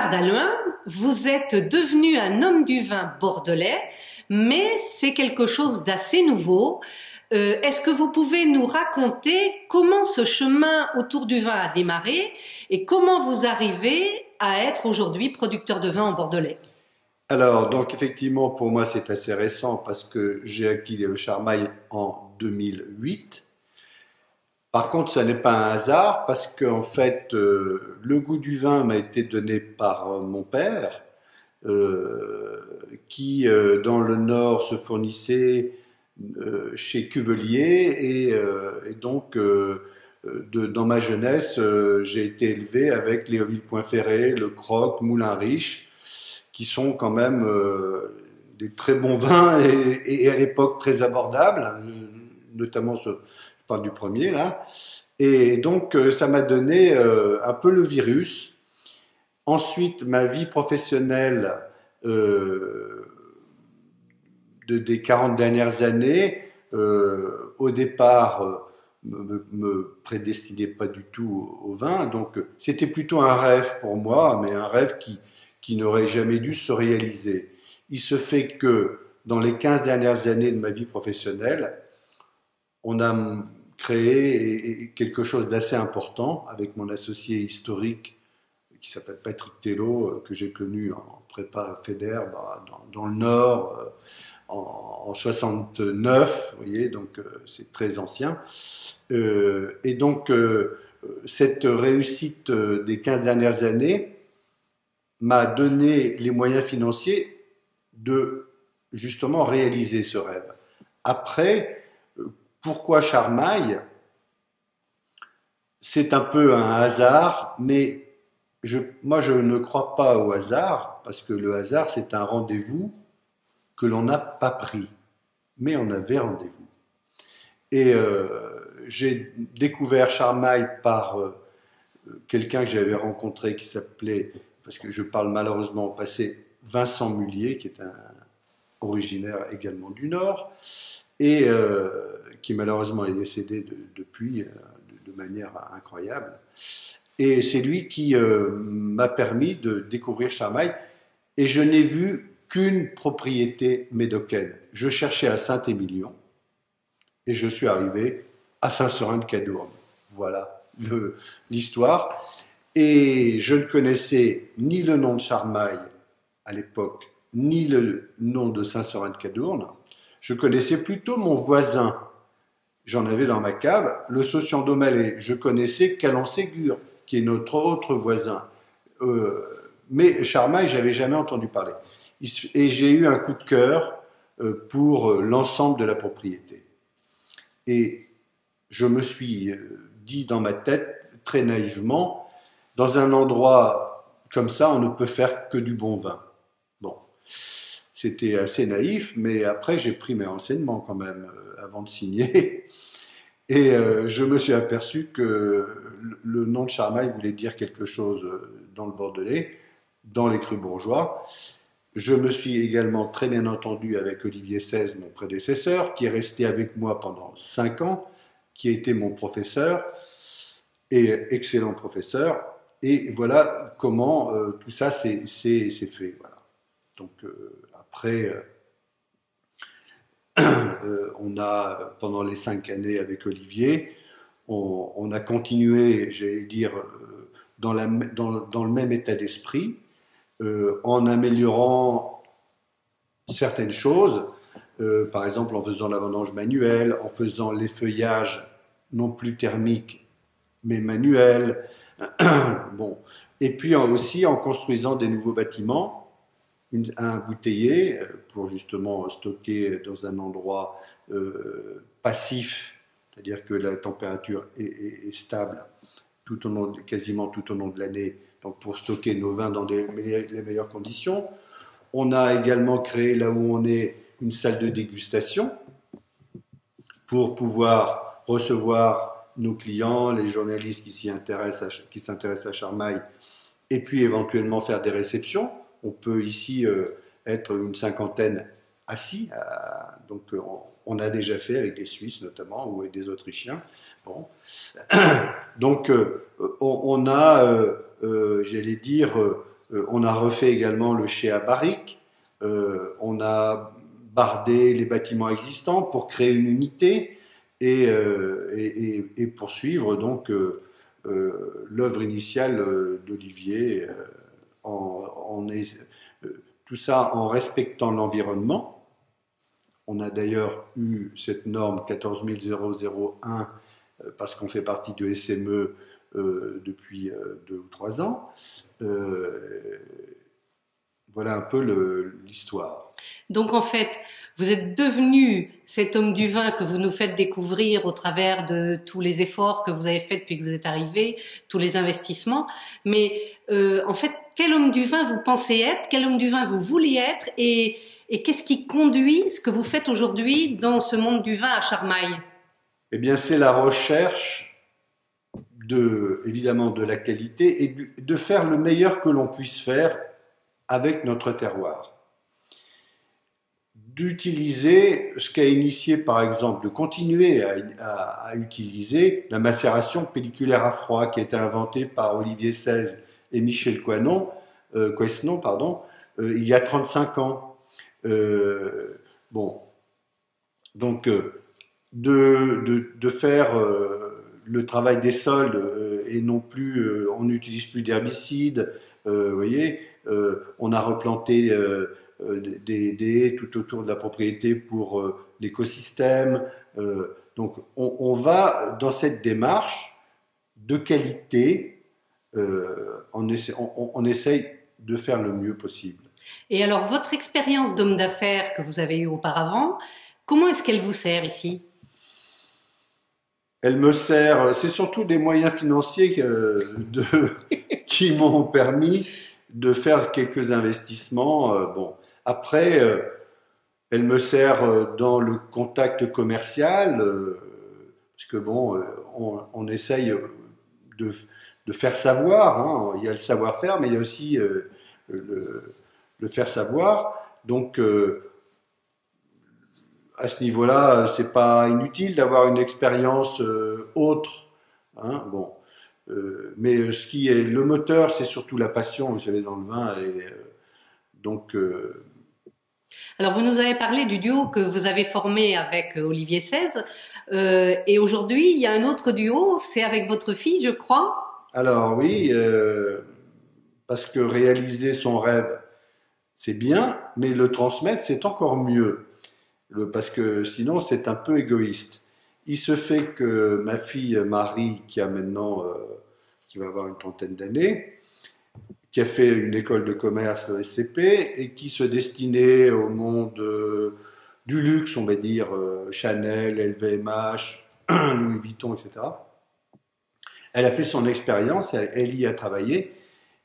Bernard Dalluin, vous êtes devenu un homme du vin bordelais, mais c'est quelque chose d'assez nouveau. Est-ce que vous pouvez nous raconter comment ce chemin autour du vin a démarré et comment vous arrivez à être aujourd'hui producteur de vin en Bordelais? Alors, donc effectivement, pour moi, c'est assez récent parce que j'ai acquis le Charmail en 2008. Par contre, ça n'est pas un hasard parce qu'en fait, le goût du vin m'a été donné par mon père, euh, qui, dans le Nord, se fournissait chez Cuvelier et donc, dans ma jeunesse, j'ai été élevé avec Léoville-Point-Ferré, Le Croc, Moulin Riche, qui sont quand même des très bons vins et à l'époque très abordables, notamment je parle du premier là. Et donc ça m'a donné un peu le virus. Ensuite, ma vie professionnelle euh, des 40 dernières années, au départ, me prédestinait pas du tout au vin. Donc c'était plutôt un rêve pour moi, mais un rêve qui n'aurait jamais dû se réaliser. Il se fait que dans les 15 dernières années de ma vie professionnelle, on a créé quelque chose d'assez important avec mon associé historique qui s'appelle Patrick Tello, que j'ai connu en prépa fédère dans le Nord en 69, vous voyez, donc c'est très ancien. Et donc cette réussite des 15 dernières années m'a donné les moyens financiers de justement réaliser ce rêve. Après, pourquoi Charmail? C'est un peu un hasard, mais moi je ne crois pas au hasard, parce que le hasard c'est un rendez-vous que l'on n'a pas pris, mais on avait rendez-vous. Et j'ai découvert Charmail par quelqu'un que j'avais rencontré qui s'appelait, parce que je parle malheureusement au passé, Vincent Mullier, qui est un originaire également du Nord, et qui malheureusement est décédé depuis de manière incroyable. Et c'est lui qui m'a permis de découvrir Charmail, et je n'ai vu qu'une propriété médocaine. Je cherchais à Saint-Émilion, et je suis arrivé à Saint-Seurin-de-Cadourne. Voilà l'histoire. Et je ne connaissais ni le nom de Charmail à l'époque, ni le nom de Saint-Seurin-de-Cadourne. Je connaissais plutôt mon voisin. J'en avais dans ma cave. Le Saucian d'Aumalais, je connaissais Calon-Ségur, qui est notre autre voisin. Mais Charmail, j'avais jamais entendu parler. Et j'ai eu un coup de cœur pour l'ensemble de la propriété. Et je me suis dit dans ma tête, très naïvement, dans un endroit comme ça, on ne peut faire que du bon vin. Bon, c'était assez naïf, mais après j'ai pris mes renseignements quand même avant de signer. Et je me suis aperçu que le nom de Charmail voulait dire quelque chose dans le Bordelais, dans les crus bourgeois. Je me suis également très bien entendu avec Olivier XVI, mon prédécesseur, qui est resté avec moi pendant 5 ans, qui a été mon professeur, et excellent professeur. Et voilà comment tout ça s'est fait. Voilà. Donc après, on a, pendant les 5 années avec Olivier, on a continué, j'allais dire, dans le même état d'esprit, en améliorant certaines choses, par exemple en faisant la vendange manuelle, en faisant les feuillages non plus thermiques mais manuels, bon. Et puis aussi en construisant des nouveaux bâtiments, un bouteiller pour justement stocker dans un endroit passif, c'est-à-dire que la température est stable quasiment tout au long de l'année, donc pour stocker nos vins dans les meilleures conditions. On a également créé là où on est une salle de dégustation pour pouvoir recevoir nos clients, les journalistes qui s'intéressent à Charmail, et puis éventuellement faire des réceptions. On peut ici être une cinquantaine assis, donc on a déjà fait avec des Suisses notamment, ou avec des Autrichiens. Bon. Donc on a, j'allais dire, on a refait également le chai à barriques, on a bardé les bâtiments existants pour créer une unité et poursuivre donc l'œuvre initiale d'Olivier, tout ça en respectant l'environnement. On a d'ailleurs eu cette norme 14001 parce qu'on fait partie de SME depuis 2 ou 3 ans. Voilà un peu l'histoire. Donc en fait, vous êtes devenu cet homme du vin que vous nous faites découvrir au travers de tous les efforts que vous avez faits depuis que vous êtes arrivé, tous les investissements. Mais en fait, quel homme du vin vous pensez être? Quel homme du vin vous vouliez être? Et qu'est-ce qui conduit ce que vous faites aujourd'hui dans ce monde du vin à Charmaille? Eh bien, c'est la recherche évidemment de la qualité et de faire le meilleur que l'on puisse faire avec notre terroir. D'utiliser ce qu'a initié par exemple, de continuer à utiliser la macération pelliculaire à froid qui a été inventée par Olivier Seize et Michel Quesnon, il y a 35 ans. Donc de faire le travail des sols et non plus, on n'utilise plus d'herbicides, vous voyez, on a replanté des haies tout autour de la propriété pour l'écosystème. Donc on va dans cette démarche de qualité, on essaye de faire le mieux possible. Et alors votre expérience d'homme d'affaires que vous avez eue auparavant, comment est-ce qu'elle vous sert ici? Elle me sert, c'est surtout des moyens financiers qui m'ont permis de faire quelques investissements. Après, elle me sert dans le contact commercial, parce que on essaye de faire savoir. Hein. Il y a le savoir-faire, mais il y a aussi le faire savoir. Donc, à ce niveau-là, c'est pas inutile d'avoir une expérience autre. Hein. Mais ce qui est le moteur, c'est surtout la passion, vous savez, dans le vin. Alors, vous nous avez parlé du duo que vous avez formé avec Olivier Seize. Et aujourd'hui, il y a un autre duo, c'est avec votre fille, je crois. Alors oui, parce que réaliser son rêve, c'est bien, mais le transmettre, c'est encore mieux. Parce que sinon, c'est un peu égoïste. Il se fait que ma fille Marie, qui a maintenant, qui va avoir une trentaine d'années, qui a fait une école de commerce, le SCP, et qui se destinait au monde du luxe, on va dire, Chanel, LVMH, Louis Vuitton, etc. Elle a fait son expérience, elle y a travaillé,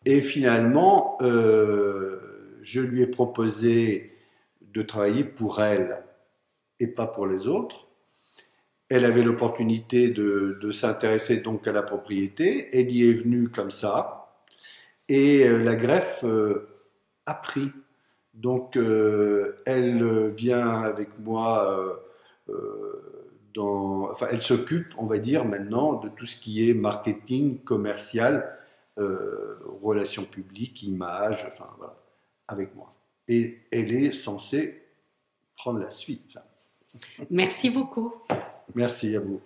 et finalement, je lui ai proposé de travailler pour elle et pas pour les autres. Elle avait l'opportunité de s'intéresser donc à la propriété, elle y est venue comme ça, et la greffe a pris. Donc elle vient avec moi, elle s'occupe, on va dire maintenant, de tout ce qui est marketing commercial, relations publiques, images, enfin voilà, avec moi. Et elle est censée prendre la suite. Merci beaucoup. Merci à vous.